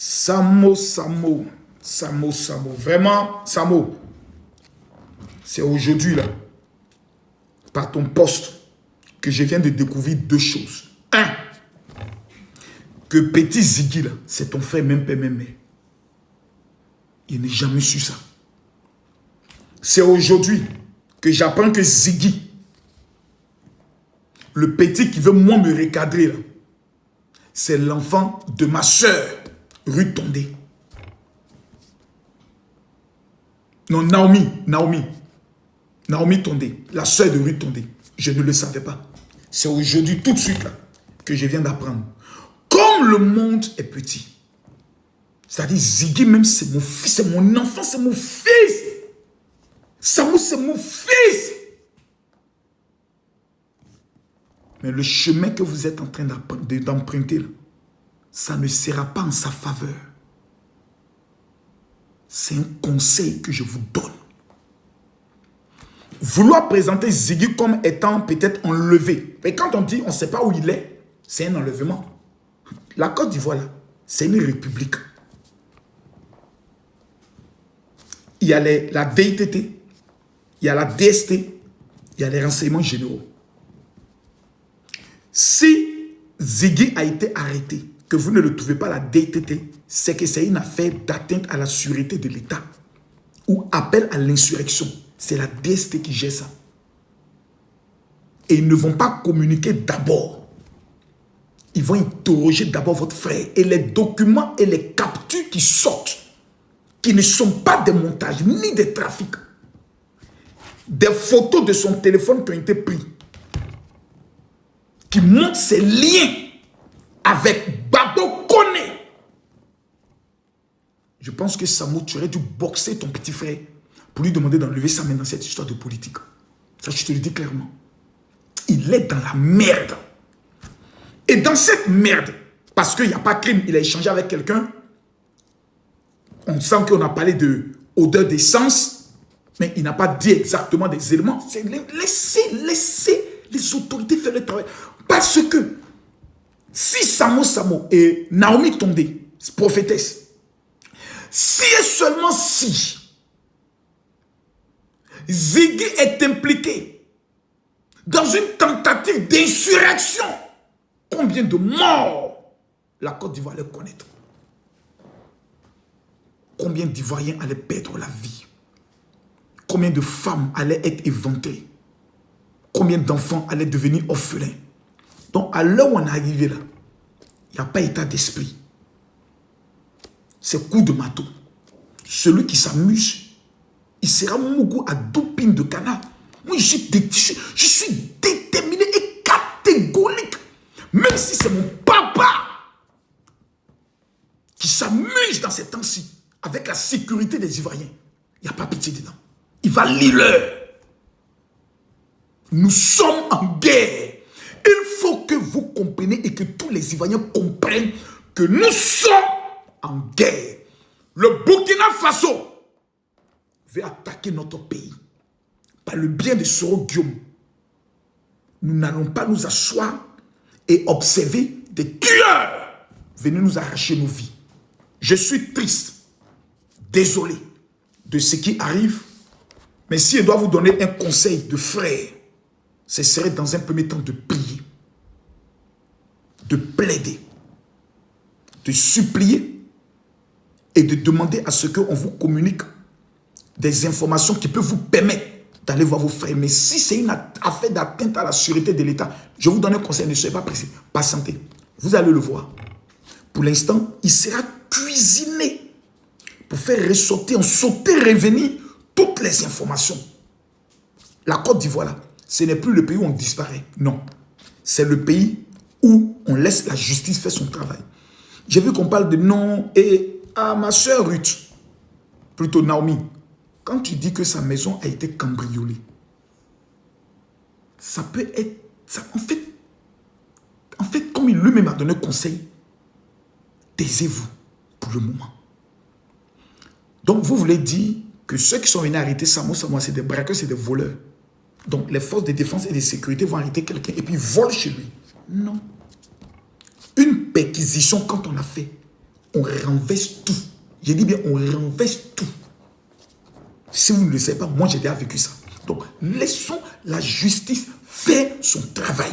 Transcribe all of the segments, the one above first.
Samo, Samo, Samo, Samo. Vraiment, Samo, c'est aujourd'hui, là, par ton poste, que je viens de découvrir deux choses. Un, que petit Ziggy, là, c'est ton frère, même père, même mère. Il n'a jamais su ça. C'est aujourd'hui que j'apprends que Ziggy, le petit qui veut moi me recadrer, là, c'est l'enfant de ma soeur, Ruth Tondé. Non, Naomi Tondé, la soeur de Ruth Tondé. Je ne le savais pas. C'est aujourd'hui, tout de suite, là, que je viens d'apprendre. Comme le monde est petit. C'est-à-dire, Ziggy, même, c'est mon fils, c'est mon enfant, c'est mon fils. Samo, c'est mon fils. Mais le chemin que vous êtes en train d'emprunter, ça ne sera pas en sa faveur. C'est un conseil que je vous donne. Vouloir présenter Ziggy comme étant peut-être enlevé. Mais quand on dit on ne sait pas où il est, c'est un enlèvement. La Côte d'Ivoire, là, c'est une république. Il y a la DITT, il y a la DST, il y a les renseignements généraux. Si Ziggy a été arrêté, que vous ne le trouvez pas à la DITT, c'est que c'est une affaire d'atteinte à la sûreté de l'État ou appel à l'insurrection. C'est la DST qui gère ça. Et ils ne vont pas communiquer d'abord. Ils vont interroger d'abord votre frère. Et les documents et les captures qui sortent, qui ne sont pas des montages, ni des trafics. Des photos de son téléphone qui ont été prises, qui montrent ses liens avec Babo Koné. Je pense que Samo, tu aurais dû boxer ton petit frère pour lui demander d'enlever sa main dans cette histoire de politique. Ça, je te le dis clairement. Il est dans la merde. Et dans cette merde, parce qu'il n'y a pas de crime, il a échangé avec quelqu'un, on sent qu'on a parlé de odeur d'essence, mais il n'a pas dit exactement des éléments. Laissez les autorités faire le travail. Parce que si Samo et Naomi Tondé, prophétesse, si et seulement si Ziggy est impliqué dans une tentative d'insurrection, combien de morts la Côte d'Ivoire allait connaître? Combien d'Ivoiriens allaient perdre la vie? Combien de femmes allaient être éventées? Combien d'enfants allaient devenir orphelins? Donc, à l'heure où on est arrivé là, il n'y a pas état d'esprit. C'est coup de marteau. Celui qui s'amuse, il sera mougou à 2 pines de canard. Moi, je suis déterminé et catégorique. Même si c'est mon papa qui s'amuse dans ces temps-ci, avec la sécurité des Ivoiriens, il n'y a pas pitié dedans. Il va lire l'heure. Nous sommes en guerre. Il faut que vous compreniez et que tous les Ivoiriens comprennent que nous sommes en guerre. Le Burkina Faso veut attaquer notre pays par le bien de Soro Guillaume. Nous n'allons pas nous asseoir et observer des tueurs venir nous arracher nos vies. Je suis triste, désolé de ce qui arrive, mais si je dois vous donner un conseil de frère, ce serait dans un premier temps de prier, de plaider, de supplier et de demander à ce qu'on vous communique des informations qui peuvent vous permettre d'aller voir vos frères. Mais si c'est une affaire d'atteinte à la sûreté de l'État, je vous donne un conseil, ne soyez pas pressés, patientez. Vous allez le voir. Pour l'instant, il sera cuisiné pour faire ressortir, en sauter, revenir toutes les informations. La Côte d'Ivoire, là, ce n'est plus le pays où on disparaît. Non. C'est le pays où on laisse la justice faire son travail. J'ai vu qu'on parle de non et à ma soeur Ruth, plutôt Naomi. Quand tu dis que sa maison a été cambriolée, ça peut être... Ça, en fait, comme il lui-même a donné conseil, taisez-vous pour le moment. Donc, vous voulez dire que ceux qui sont venus arrêter Samo, c'est des braqueurs, c'est des voleurs. Donc, les forces de défense et de sécurité vont arrêter quelqu'un et puis volent chez lui. Non. Une perquisition, quand on a fait, On renverse tout. J'ai dit bien, on renverse tout. Si vous ne le savez pas, moi j'ai déjà vécu ça. Donc, laissons la justice faire son travail.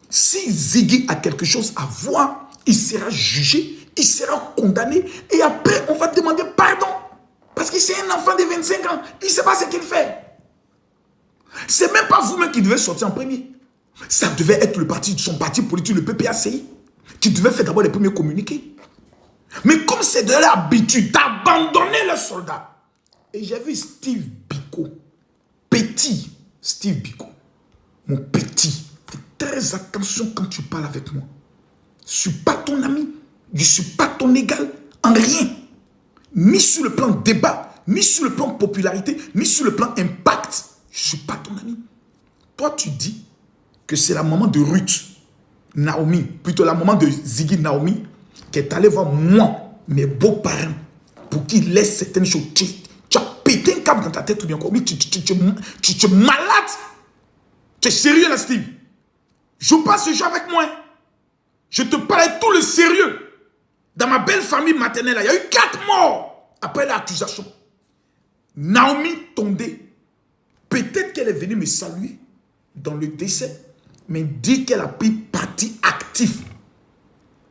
Si Ziggy a quelque chose à voir, il sera jugé, il sera condamné, et après, on va demander pardon. Parce que c'est un enfant de 25 ans, il ne sait pas ce qu'il fait. C'est même pas vous-même qui devez sortir en premier. Ça devait être son parti politique, le PPACI, qui devait faire d'abord les premiers communiqués. Mais comme c'est de l'habitude d'abandonner les soldats. Et j'ai vu Steve Biko, petit Steve Biko, mon petit, fais très attention quand tu parles avec moi. Je ne suis pas ton ami, je ne suis pas ton égal en rien. Ni sur le plan débat, ni sur le plan popularité, ni sur le plan impact. Je ne suis pas ton ami. Toi, tu dis que c'est la maman de Ruth, Naomi, plutôt la maman de Ziggy Naomi, qui est allée voir moi, mes beaux-parents, pour qu'ils laissent certaines choses. Tu as pété un câble dans ta tête ou bien quoi? Tu es malade. Tu es sérieux là, Steve? Joue pas ce jeu avec moi. Je te parle avec tout le sérieux. Dans ma belle famille maternelle, il y a eu 4 morts après l'accusation. Naomi Tondé, peut-être qu'elle est venue me saluer dans le décès, mais dit qu'elle a pris parti actif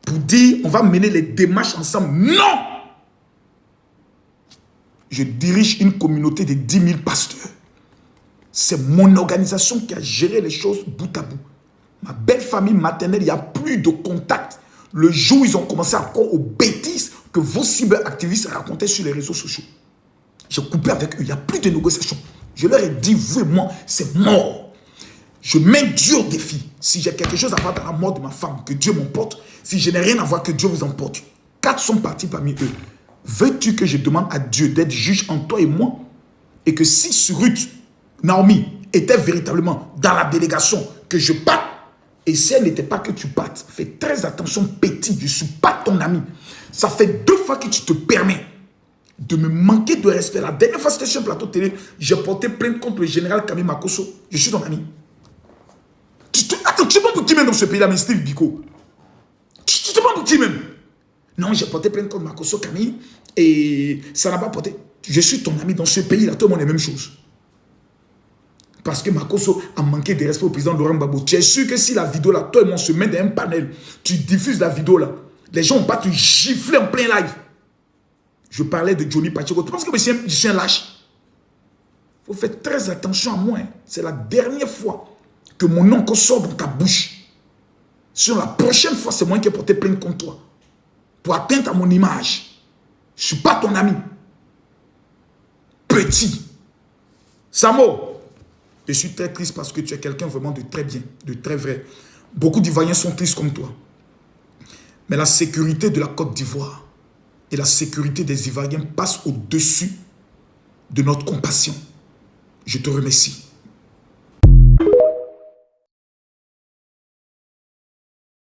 pour dire on va mener les démarches ensemble. Non! Je dirige une communauté de 10 000 pasteurs. C'est mon organisation qui a géré les choses bout à bout. Ma belle famille maternelle, il n'y a plus de contact. Le jour où ils ont commencé à croire aux bêtises que vos cyberactivistes racontaient sur les réseaux sociaux. J'ai coupé avec eux, il n'y a plus de négociation. Je leur ai dit, vous et moi, c'est mort. Je mets Dieu au défi. Si j'ai quelque chose à voir dans la mort de ma femme, que Dieu m'emporte. Si je n'ai rien à voir, que Dieu vous emporte. 4 sont partis parmi eux. Veux-tu que je demande à Dieu d'être juge en toi et moi? Et que si Ruth, Naomi, était véritablement dans la délégation, que je parte, et si elle n'était pas que tu partes, fais très attention, petit, je ne suis pas ton ami. Ça fait 2 fois que tu te permets de me manquer de respect. La dernière fois, c'était sur un plateau télé, j'ai porté plainte contre le général Camille Makosso. Je suis ton ami. Attends, tu te demandes pour qui même dans ce pays-là, mais Steve Biko? Tu te demandes pour qui même? Non, j'ai porté plainte contre Makosso Camille et ça n'a pas porté. Je suis ton ami dans ce pays-là, tout le monde est la même chose. Parce que Makosso a manqué de respect au président Laurent Gbagbo. Tu es sûr que si la vidéo là, toi et moi on se met dans un panel, tu diffuses la vidéo là, les gens vont pas te gifler en plein live. Je parlais de Johnny Pacheco. Tu penses que je suis un lâche? Il faut faire très attention à moi. Hein. C'est la dernière fois que mon nom sort dans ta bouche. Sur la prochaine fois, c'est moi qui ai porté plainte contre toi. Pour atteindre à mon image. Je ne suis pas ton ami. Petit. Samo. Je suis très triste parce que tu es quelqu'un vraiment de très bien, de très vrai. Beaucoup d'Ivoiriens sont tristes comme toi. Mais la sécurité de la Côte d'Ivoire et la sécurité des Ivoiriens passent au-dessus de notre compassion. Je te remercie.